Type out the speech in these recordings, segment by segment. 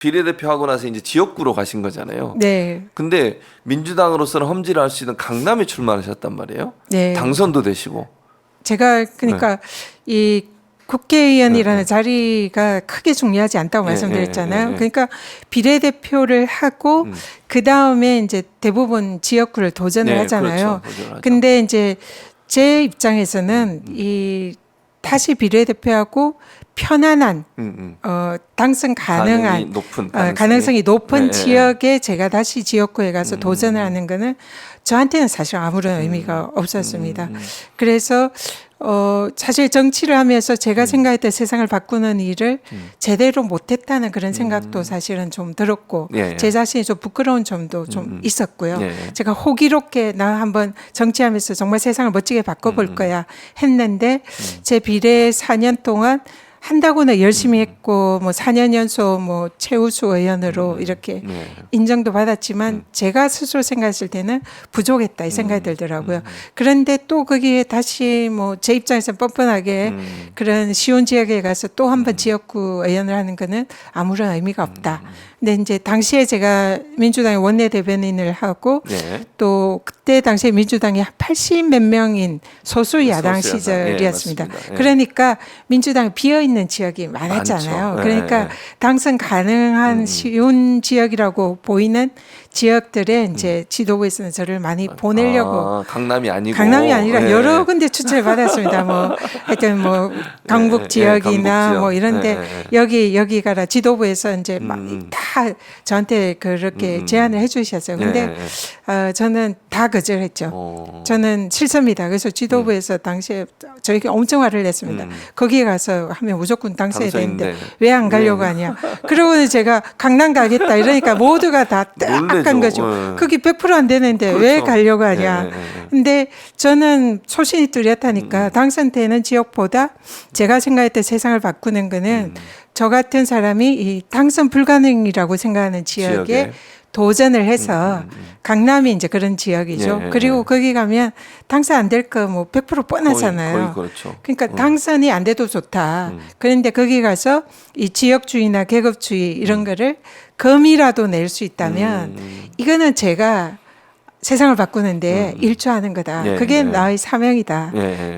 비례대표하고 나서 이제 지역구로 가신 거잖아요. 네. 근데 민주당으로서는 험지를 할 수 있는 강남에 출마하셨단 말이에요. 네. 당선도 되시고. 제가 그러니까 이 국회의원이라는 자리가 크게 중요하지 않다고 말씀드렸잖아요. 그러니까 비례대표를 하고 그 다음에 이제 대부분 지역구를 도전을 하잖아요. 그렇죠. 근데 이제 제 입장에서는 이 다시 비례대표하고 편안한 당선 가능한 가능성이 높은 지역에 제가 다시 지역구에 가서 도전을 하는 거는 저한테는 사실 아무런 의미가 없었습니다. 그래서 사실 정치를 하면서 제가 생각했던 세상을 바꾸는 일을 제대로 못했다는 그런 생각도 사실은 좀 들었고 제 자신이 좀 부끄러운 점도 좀 있었고요. 제가 호기롭게 나 한번 정치하면서 정말 세상을 멋지게 바꿔볼 거야 했는데 제 비례 4년 동안 한다고는 열심히 했고 뭐 4년 연속 뭐 최우수 의원으로 이렇게 인정도 받았지만 제가 스스로 생각했을 때는 부족했다 이 생각이 들더라고요. 그런데 또 거기에 다시 뭐 제 입장에서 뻔뻔하게 그런 쉬운 지역에 가서 또 한 번 지역구 의원을 하는 거는 아무런 의미가 없다. 근데 이제 당시에 제가 민주당의 원내대변인을 하고 또 그때 당시에 민주당이 80 몇 명인 소수 야당 시절이었습니다. 그러니까 민주당이 비어있는 지역이 많았잖아요. 그러니까 당선 가능한 쉬운 지역이라고 보이는 지역들에 이제 지도부에서는 저를 많이 보내려고 강남이 아니라 여러 군데 추천을 받았습니다. 뭐 하여튼 뭐 강북 지역이나 뭐 이런데 여기 가라 지도부에서 이제 막 다 저한테 그렇게 제안을 해주셨어요. 근데 저는 다 거절했죠. 저는 싫습니다. 그래서 지도부에서 당시에 저에게 엄청 화를 냈습니다. 거기에 가서 하면 무조건 당선이 되는데 왜 안 가려고 하냐. 그러고는 제가 강남 가겠다 이러니까 모두가 다 딱 간 거죠. 그게 100% 안 되는데 왜 가려고 하냐. 근데 저는 소신이 뚜렷하니까 당선되는 지역보다 제가 생각했던 세상을 바꾸는 거는 저 같은 사람이 이 당선 불가능이라고 생각하는 지역에 도전을 해서 강남이 이제 그런 지역이죠. 그리고 거기 가면 당선 안 될 거 뭐 100% 뻔하잖아요. 거의 그렇죠. 그러니까 당선이 안 돼도 좋다. 그런데 거기 가서 이 지역주의나 계급주의 이런 거를 금이라도 낼 수 있다면 이거는 제가 세상을 바꾸는데 일조하는 거다. 그게 나의 사명이다.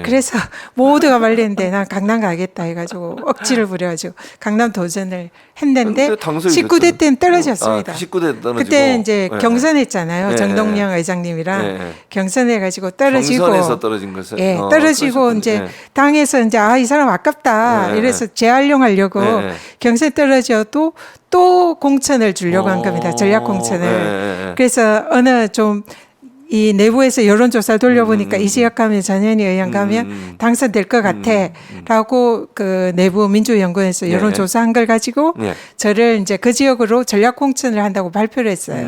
그래서 모두가 말리는데 난 강남 가겠다 해가지고 억지를 부려가지고 강남 도전을 했는데 19대 때는 떨어졌습니다. 19대 떨어지고 그때 이제 경선했잖아요. 정동영 의장님이랑 경선해가지고 떨어지고 경선에서 떨어진 것을 떨어지고 이제 당에서 이제 이 사람 아깝다 이래서 재활용하려고 경선 떨어져도 또 공천을 주려고 한 겁니다. 전략 공천을. 그래서 어느 좀 이 내부에서 여론조사를 돌려보니까 이 지역 가면 전현희 의원 가면 당선될 것 같아라고 그 내부 민주연구원에서 여론조사한 걸 가지고 저를 이제 그 지역으로 전략 공천을 한다고 발표를 했어요.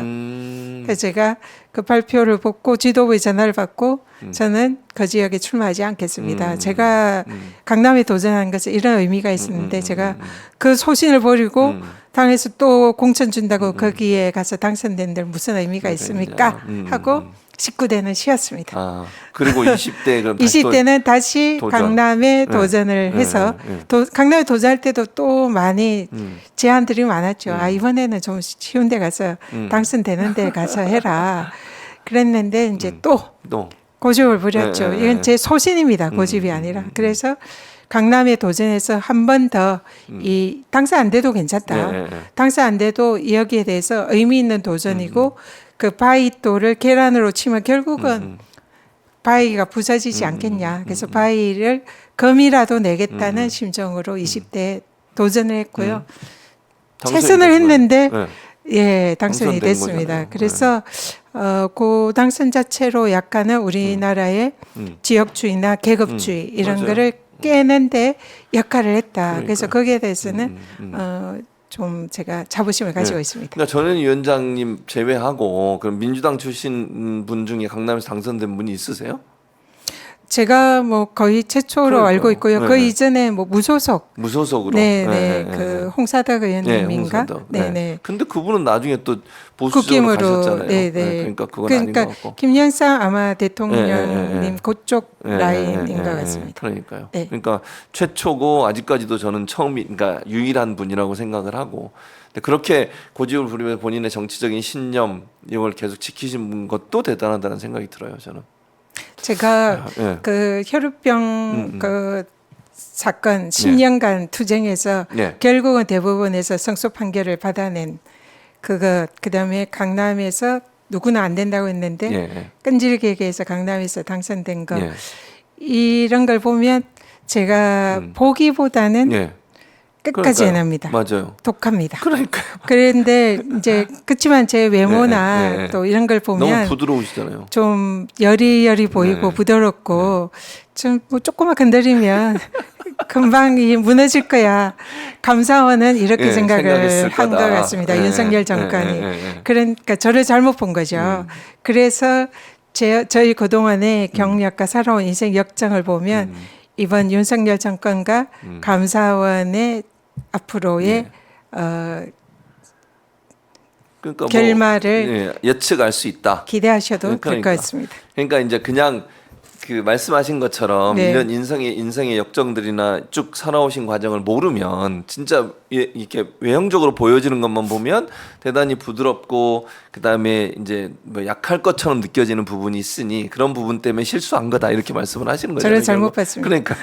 그래서 제가 그 발표를 받고 지도부에 전화를 받고 저는 그 지역에 출마하지 않겠습니다. 제가 강남에 도전한 것은 이런 의미가 있었는데 제가 그 소신을 버리고 당에서 또 공천 준다고 거기에 가서 당선된 데 무슨 의미가 있습니까? 하고 19대는 쉬었습니다. 그리고 20대 그럼 20대는 다시 강남에 도전을 해서 강남에 도전할 때도 또 많이 제안들이 많았죠. 이번에는 좀 쉬운 데 가서 당선되는 데 가서 해라. 그랬는데 이제 또 고집을 부렸죠. 이건 제 소신입니다. 고집이 아니라. 그래서 강남에 도전해서 한 번 더 이 당선 안 돼도 괜찮다. 당선 안 돼도 여기에 대해서 의미 있는 도전이고 그 바위돌을 계란으로 치면 결국은 바위가 부서지지 않겠냐. 그래서 바위를 금이라도 내겠다는 심정으로 20대에 도전을 했고요. 최선을 했는데 당선이 됐습니다. 그래서 그 당선 자체로 약간은 우리나라의 지역주의나 계급주의 이런 거를 깨는데 역할을 했다. 그래서 거기에 대해서는 좀 제가 자부심을 가지고 있습니다. 그러니까 전현 위원장님 제외하고 그럼 민주당 출신 분 중에 강남에서 당선된 분이 있으세요? 제가 뭐 거의 최초로 알고 있고요. 그 이전에 뭐 무소속으로. 그 홍사덕 의원님인가? 근데 그분은 나중에 또 보수적으로 가셨잖아요. 그러니까 그건 아닌 것 같고. 김영삼 아마 대통령님 그쪽 라인인 것 같습니다. 그러니까요. 그러니까 최초고 아직까지도 저는 그러니까 유일한 분이라고 생각을 하고 근데 그렇게 고집을 부리면서 본인의 정치적인 신념 이걸 계속 지키신 것도 대단하다는 생각이 들어요. 저는. 제가 예. 그 혈우병 그 사건 10년간 투쟁해서 예. 결국은 대법원에서 승소 판결을 받아낸 그것, 그다음에 강남에서 누구나 안 된다고 했는데 예. 끈질기게 해서 강남에서 당선된 거, 예. 이런 걸 보면 제가 보기보다는 예. 끝까지 그러니까요. 해냅니다. 맞아요. 독합니다. 그러니까요. 그런데 이제 그렇지만 제 외모나 예, 예, 예. 또 이런 걸 너무 보면 부드러우시잖아요. 좀 여리여리 보이고 네. 부드럽고 좀 뭐 조금만 건드리면 금방 이 무너질 거야. 감사원은 이렇게 예, 생각을 생각했을 한 것 거다. 같습니다. 예, 윤석열 정권이. 예. 그러니까 저를 잘못 본 거죠. 그래서 저희 그동안의 경력과 살아온 인생 역정을 보면 이번 윤석열 정권과 감사원의 앞으로의 그러니까 결말을 예측할 수 있다. 기대하셔도 될 것 그러니까. 같습니다. 그러니까 이제 그냥 그 말씀하신 것처럼 네. 이런 인생의 역정들이나 쭉 살아오신 과정을 모르면 진짜 이렇게 외형적으로 보여지는 것만 보면 대단히 부드럽고 그다음에 이제 뭐 약할 것처럼 느껴지는 부분이 있으니 그런 부분 때문에 실수한 거다 이렇게 말씀을 하시는 거잖아요. 저를 잘못 봤습니다. 그러니까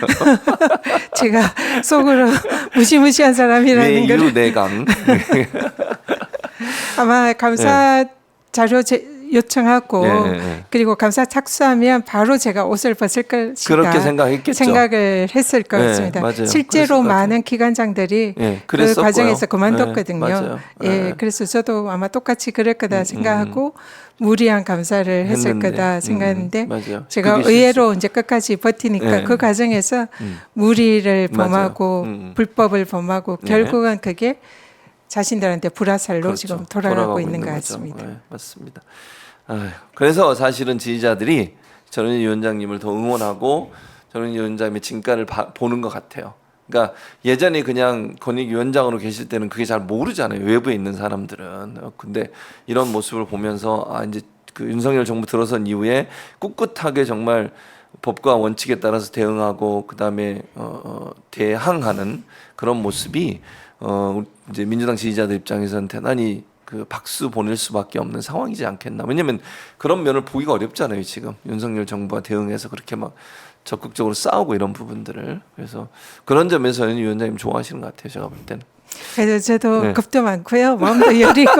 제가 속으로 무시무시한 사람이라는 걸 외유 내강. 아마 감사 자료 요청하고 예. 그리고 감사 착수하면 바로 제가 옷을 벗을 것이다. 그렇게 생각했겠죠. 생각을 했을 것 예, 같습니다. 맞아요. 실제로 그랬을 것 많은 기관장들이 예, 그 그랬었고요. 과정에서 예, 그만뒀거든요. 맞아요. 예, 예. 그래서 저도 아마 똑같이 그럴 거다 생각하고 무리한 감사를 했을 했는데, 거다 생각했는데 맞아요. 제가 그게 의외로 이제 끝까지 버티니까 예. 그 과정에서 무리를 맞아요. 범하고 불법을 범하고 예. 결국은 그게 자신들한테 불화살로 그렇죠. 지금 돌아가고 있는 것 거죠. 같습니다. 네, 맞습니다. 아휴, 그래서 사실은 지지자들이 전은희 위원장님을 더 응원하고 전은희 위원장님의 진가를 보는 것 같아요. 그러니까 예전에 그냥 권익위원장으로 계실 때는 그게 잘 모르잖아요. 외부에 있는 사람들은. 근데 이런 모습을 보면서 이제 그 윤석열 정부 들어선 이후에 꿋꿋하게 정말 법과 원칙에 따라서 대응하고 그다음에 대항하는 그런 모습이 이제 민주당 지지자들 입장에서는 대단히 그 박수 보낼 수밖에 없는 상황이지 않겠나. 왜냐하면 그런 면을 보기가 어렵잖아요. 지금 윤석열 정부와 대응해서 그렇게 막 적극적으로 싸우고 이런 부분들을. 그래서 그런 점에서는 위원장님 좋아하시는 것 같아요. 제가 볼 때는. 그래서 저도 네. 겁도 많고요. 마음도 여리고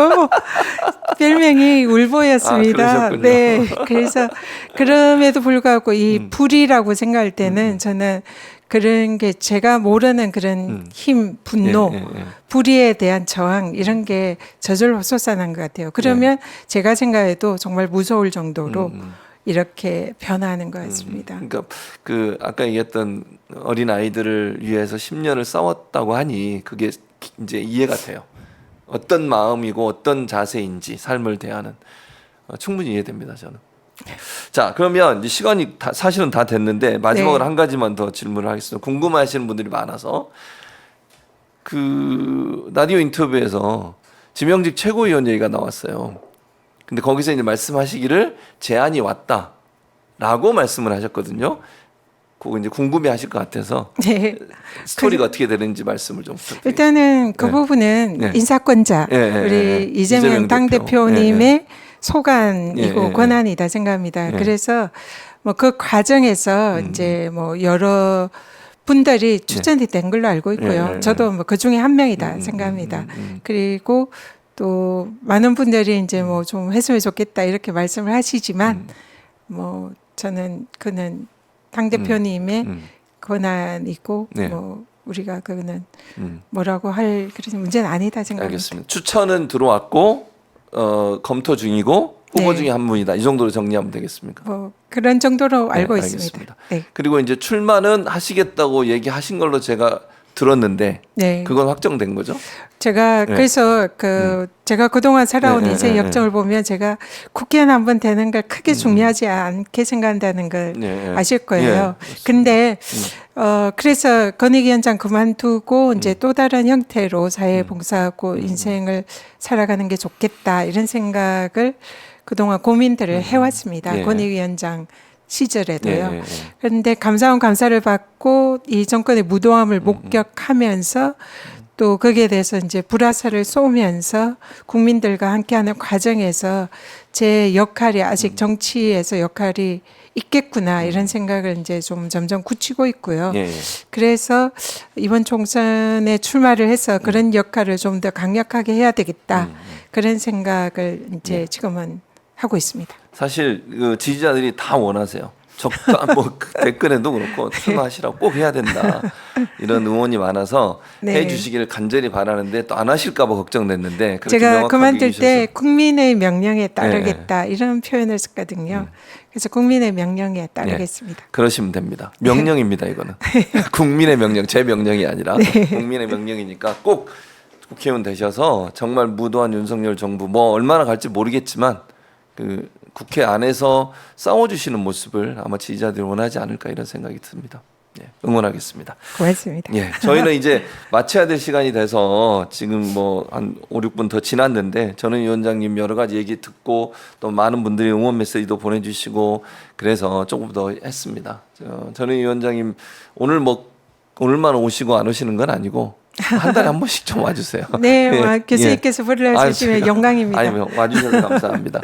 별명이 울보였습니다. 그러셨군요. 네. 그래서 그럼에도 불구하고 이 불이라고 생각할 때는 저는 그런 게 제가 모르는 그런 힘, 분노, 예. 불의에 대한 저항 이런 게 저절로 솟아난 것 같아요. 그러면 제가 생각해도 정말 무서울 정도로 이렇게 변화하는 것 같습니다. 그러니까 그 아까 얘기했던 어린 아이들을 위해서 10년을 싸웠다고 하니 그게 이제 이해가 돼요. 어떤 마음이고 어떤 자세인지 삶을 대하는 충분히 이해됩니다. 저는. 자, 그러면 이제 시간이 사실은 다 됐는데 마지막으로 네. 한 가지만 더 질문을 하겠습니다. 궁금해하시는 분들이 많아서 그 라디오 인터뷰에서 지명직 최고위원 얘기가 나왔어요. 근데 거기서 이제 말씀하시기를 제안이 왔다라고 말씀을 하셨거든요. 그거 이제 궁금해하실 것 같아서 네. 스토리가 어떻게 되는지 말씀을 좀 부탁드립니다. 일단은 그 네. 부분은 네. 인사권자 네. 우리 이재명 당대표님의 소관이고 네. 권한이다 생각합니다. 네. 그래서 뭐 그 과정에서 이제 뭐 여러 분들이 추천이 된 걸로 알고 있고요. 네. 저도 뭐 그 중에 한 명이다 생각합니다. 그리고 또 많은 분들이 이제 뭐 좀 했으면 좋겠다 이렇게 말씀을 하시지만 뭐 저는 그는 당 대표님의 권한이고 네. 뭐 우리가 그거는 뭐라고 할 그런 문제는 아니다 생각합니다. 알겠습니다. 추천은 들어왔고 검토 중이고 후보 네. 중에 한 분이다. 이 정도로 정리하면 되겠습니까? 뭐 그런 정도로 알고 네, 있습니다. 알겠습니다. 네. 그리고 이제 출마는 하시겠다고 얘기하신 걸로 제가 들었는데 네. 그건 확정된 거죠? 제가 네. 그래서 그 제가 그동안 살아온 네, 인생 네, 역정을 보면 제가 국회의원 한 번 되는 걸 크게 중요하지 않게 생각한다는 걸 네. 아실 거예요. 네, 근데 그래서 권익위원장 그만두고 이제 또 다른 형태로 사회에 봉사하고 인생을 살아가는 게 좋겠다 이런 생각을 그동안 고민들을 해왔습니다. 네. 권익위원장 시절에도요. 네. 그런데 감사원 감사를 받고 이 정권의 무도함을 목격하면서 또 거기에 대해서 이제 불화살을 쏘면서 국민들과 함께하는 과정에서 제 역할이 아직 정치에서 역할이 있겠구나 이런 생각을 이제 좀 점점 굳히고 있고요. 예. 그래서 이번 총선에 출마를 해서 그런 역할을 좀 더 강력하게 해야 되겠다 그런 생각을 이제 지금은 하고 있습니다. 사실 그 지지자들이 다 원하세요. 적당 뭐 댓글에도 그렇고 출마하시라고 꼭 해야 된다 이런 의원이 많아서 네. 해주시기를 간절히 바라는데 또 안 하실까봐 걱정됐는데 그렇게 제가 명확하게 그만둘 얘기하셔서 때 국민의 명령에 따르겠다 이런 표현을 썼거든요. 그래서 국민의 명령에 따르겠습니다. 그러시면 됩니다. 명령입니다 이거는. 국민의 명령, 제 명령이 아니라 국민의 명령이니까 꼭 국회의원 되셔서 정말 무도한 윤석열 정부 뭐 얼마나 갈지 모르겠지만 그 국회 안에서 싸워주시는 모습을 아마 지지자들이 원하지 않을까 이런 생각이 듭니다. 예, 응원하겠습니다. 고맙습니다. 예, 저희는 이제 마쳐야 될 시간이 돼서 지금 뭐 한 5, 6분 더 지났는데 저는 위원장님 여러 가지 얘기 듣고 또 많은 분들이 응원 메시지도 보내주시고 그래서 조금 더 했습니다. 저는 위원장님 오늘만 오시고 안 오시는 건 아니고 한 달에 한 번씩 좀 와주세요. 네, 예, 교수님께서 불러주시면 영광입니다. 아니면 와주셔서 감사합니다.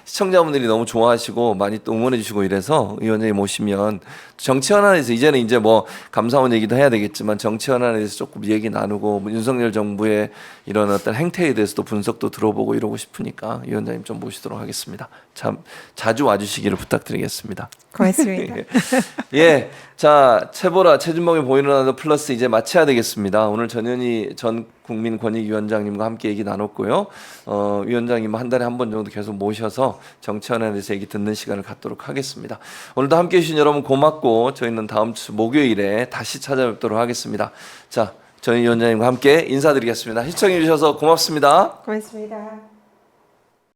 시청자분들이 너무 좋아하시고 많이 또 응원해 주시고 이래서 위원장님 오시면 정치 현안에서 이제는 이제 뭐 감사원 얘기도 해야 되겠지만 정치 현안에 대해서 조금 얘기 나누고 뭐 윤석열 정부의 이런 어떤 행태에 대해서도 분석도 들어보고 이러고 싶으니까 위원장님 좀 모시도록 하겠습니다. 참 자주 와주시기를 부탁드리겠습니다. 고맙습니다. 예, 자 채보라 최준봉의 보이는 라디오 플러스 이제 마쳐야 되겠습니다. 오늘 전현희 전 국민권익위원장님과 함께 얘기 나눴고요. 위원장님 한 달에 한 번 정도 계속 모셔서 정치 현안에 대해서 얘기 듣는 시간을 갖도록 하겠습니다. 오늘도 함께해 주신 여러분 고맙고 저희는 다음 주 목요일에 다시 찾아뵙도록 하겠습니다. 자, 전현희 위원장님과 함께 인사드리겠습니다. 시청해 주셔서 고맙습니다. 고맙습니다.